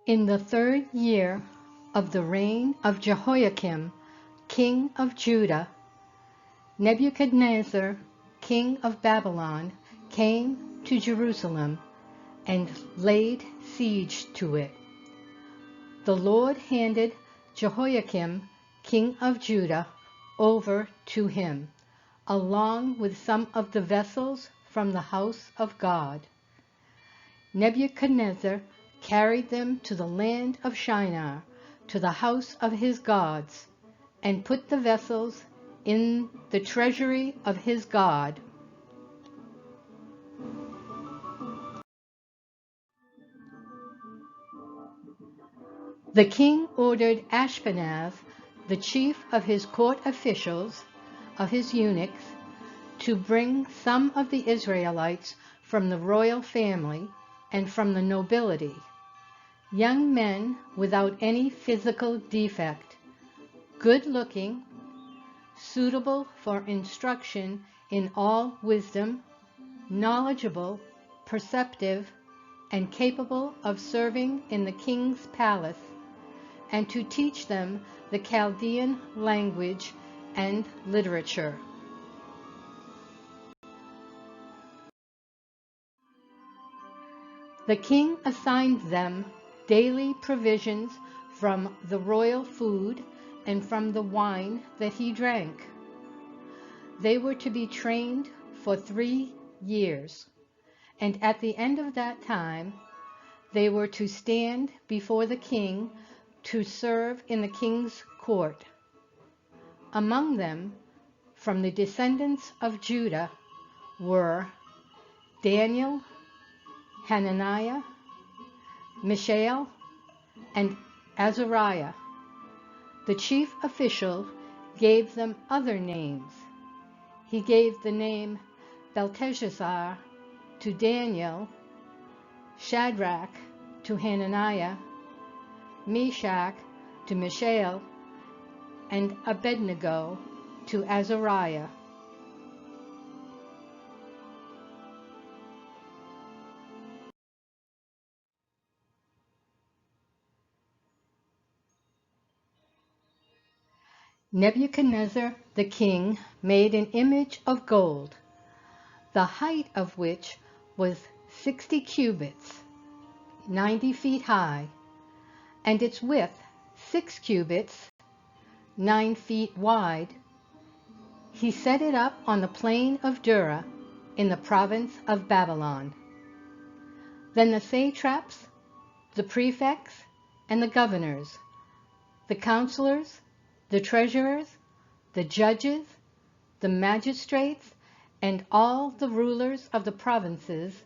In the 3rd year of the reign of Jehoiakim, king of Judah, Nebuchadnezzar, king of Babylon, came to Jerusalem and laid siege to it. The Lord handed Jehoiakim, king of Judah, over to him, along with some of the vessels from the house of God. Nebuchadnezzar carried them to the land of Shinar, to the house of his gods, and put the vessels in the treasury of his God. The king ordered Ashpenaz, the chief of his court officials, of his eunuchs, to bring some of the Israelites from the royal family and from the nobility, young men without any physical defect, good-looking, suitable for instruction in all wisdom, knowledgeable, perceptive, and capable of serving in the king's palace, and to teach them the Chaldean language and literature. The king assigned them daily provisions from the royal food and from the wine that he drank. They were to be trained for 3 years, and at the end of that time they were to stand before the king to serve in the king's court. Among them, from the descendants of Judah, were Daniel, Hananiah, Mishael, and Azariah. The chief official gave them other names. He gave the name Belteshazzar to Daniel, Shadrach to Hananiah, Meshach to Mishael, and Abednego to Azariah. Nebuchadnezzar the king made an image of gold, the height of which was 60 cubits, 90 feet high, and its width 6 cubits, 9 feet wide. He set it up on the plain of Dura in the province of Babylon. Then the satraps, the prefects, and the governors, the counselors, the treasurers, the judges, the magistrates, and all the rulers of the provinces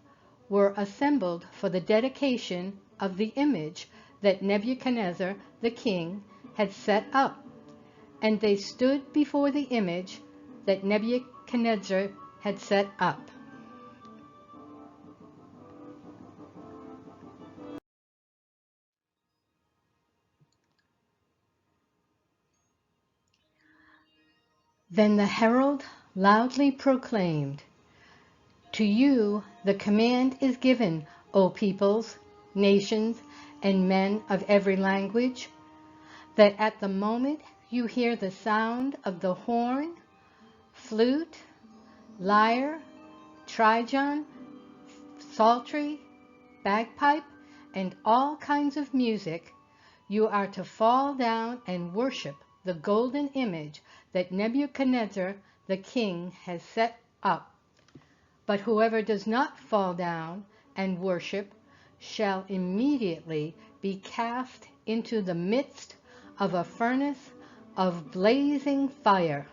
were assembled for the dedication of the image that Nebuchadnezzar the king had set up. And they stood before the image that Nebuchadnezzar had set up. Then the herald loudly proclaimed, "To you the command is given, O peoples, nations, and men of every language, that at the moment you hear the sound of the horn, flute, lyre, trigon, psaltery, bagpipe, and all kinds of music, you are to fall down and worship the golden image that Nebuchadnezzar the king has set up. But whoever does not fall down and worship shall immediately be cast into the midst of a furnace of blazing fire."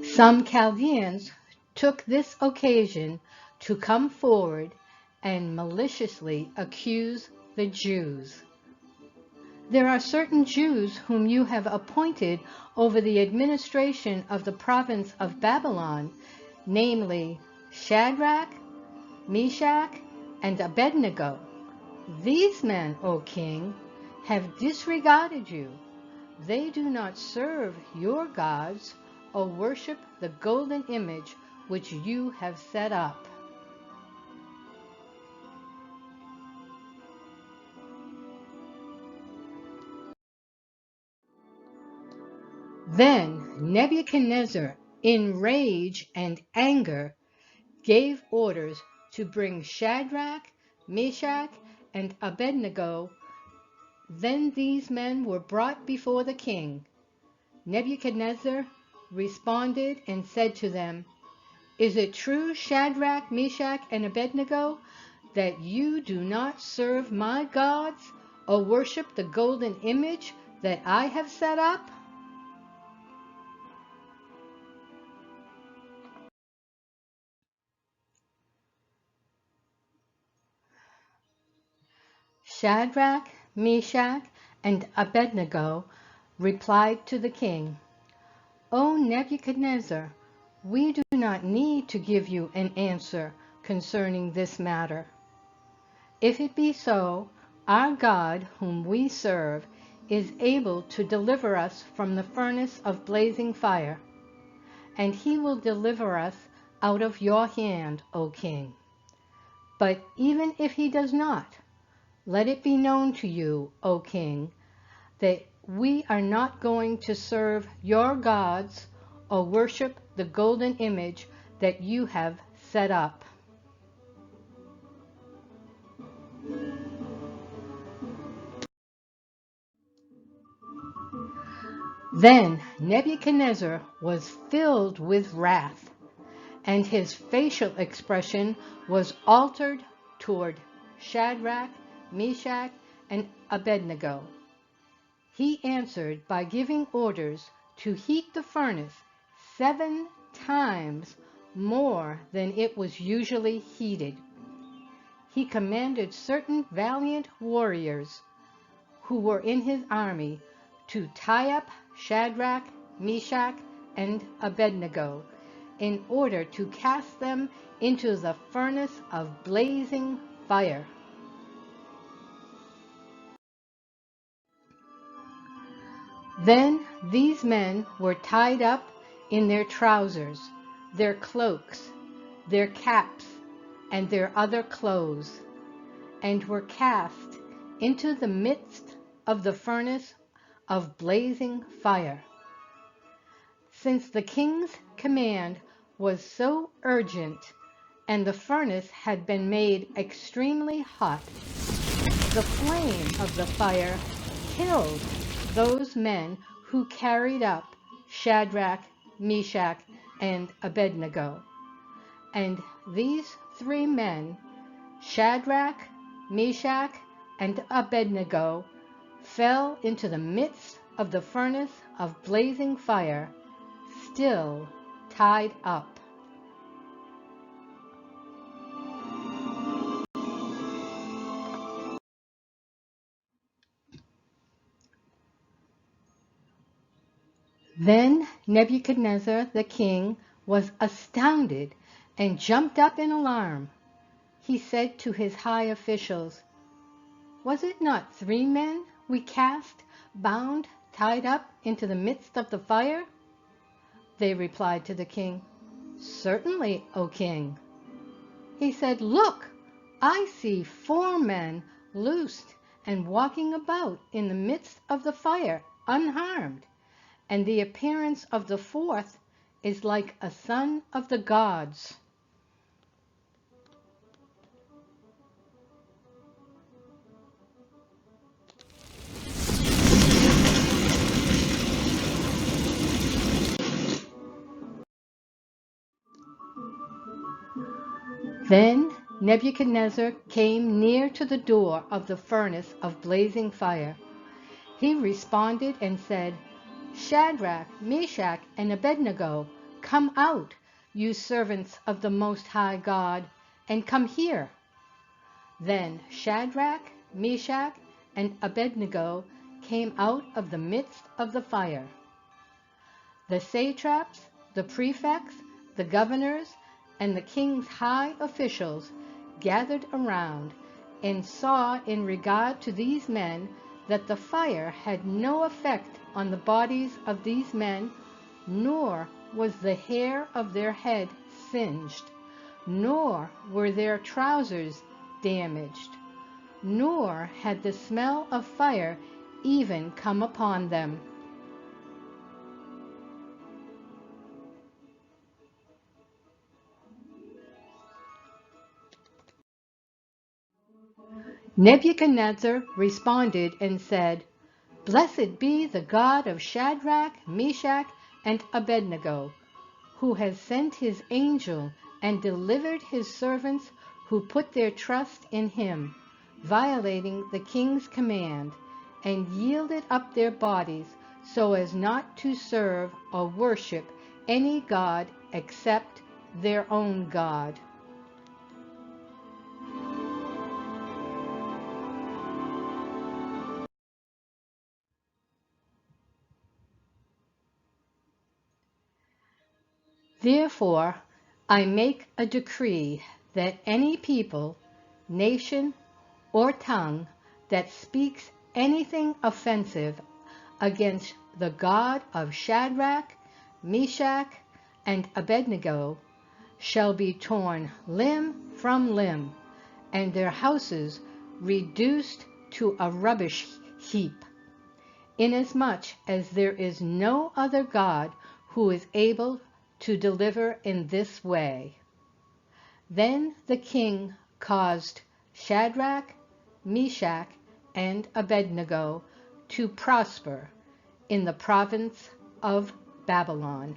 Some Chaldeans took this occasion to come forward and maliciously accuse the Jews. "There are certain Jews whom you have appointed over the administration of the province of Babylon, namely Shadrach, Meshach, and Abednego. These men, O king, have disregarded you. They do not serve your gods or worship the golden image which you have set up. Then Nebuchadnezzar, in rage and anger, gave orders to bring Shadrach, Meshach, and Abednego. Then these men were brought before the king. Nebuchadnezzar responded and said to them, "Is it true, Shadrach, Meshach, and Abednego, that you do not serve my gods or worship the golden image that I have set up?" Shadrach, Meshach, and Abednego replied to the king, "O Nebuchadnezzar, we do not need to give you an answer concerning this matter. If it be so, our God, whom we serve, is able to deliver us from the furnace of blazing fire, and he will deliver us out of your hand, O king. But even if he does not, let it be known to you, O king, that we are not going to serve your gods or worship the golden image that you have set up." Then Nebuchadnezzar was filled with wrath, and his facial expression was altered toward Shadrach, Meshach, and Abednego. He answered by giving orders to heat the furnace 7 times more than it was usually heated. He commanded certain valiant warriors who were in his army to tie up Shadrach, Meshach, and Abednego in order to cast them into the furnace of blazing fire. Then these men were tied up in their trousers, their cloaks, their caps, and their other clothes, and were cast into the midst of the furnace of blazing fire. Since the king's command was so urgent, and the furnace had been made extremely hot, the flame of the fire killed those men who carried up Shadrach, Meshach, and Abednego. And these 3 men, Shadrach, Meshach, and Abednego, fell into the midst of the furnace of blazing fire, still tied up. Then Nebuchadnezzar the king was astounded and jumped up in alarm. He said to his high officials, "Was it not 3 men we cast, bound, tied up into the midst of the fire?" They replied to the king, "Certainly, O king." He said, "Look, I see 4 men loosed and walking about in the midst of the fire, unharmed, and the appearance of the 4th is like a son of the gods." Then Nebuchadnezzar came near to the door of the furnace of blazing fire. He responded and said, "Shadrach, Meshach, and Abednego, come out, you servants of the Most High God, and come here." Then Shadrach, Meshach, and Abednego came out of the midst of the fire. The satraps, the prefects, the governors, and the king's high officials gathered around and saw in regard to these men that the fire had no effect on the bodies of these men, nor was the hair of their head singed, nor were their trousers damaged, nor had the smell of fire even come upon them. Nebuchadnezzar responded and said, "Blessed be the God of Shadrach, Meshach, and Abednego, who has sent his angel and delivered his servants who put their trust in him, violating the king's command, and yielded up their bodies so as not to serve or worship any god except their own God." Therefore, I make a decree that any people, nation, or tongue that speaks anything offensive against the God of Shadrach, Meshach, and Abednego shall be torn limb from limb, and their houses reduced to a rubbish heap, inasmuch as there is no other God who is able to deliver in this way. Then the king caused Shadrach, Meshach, and Abednego to prosper in the province of Babylon.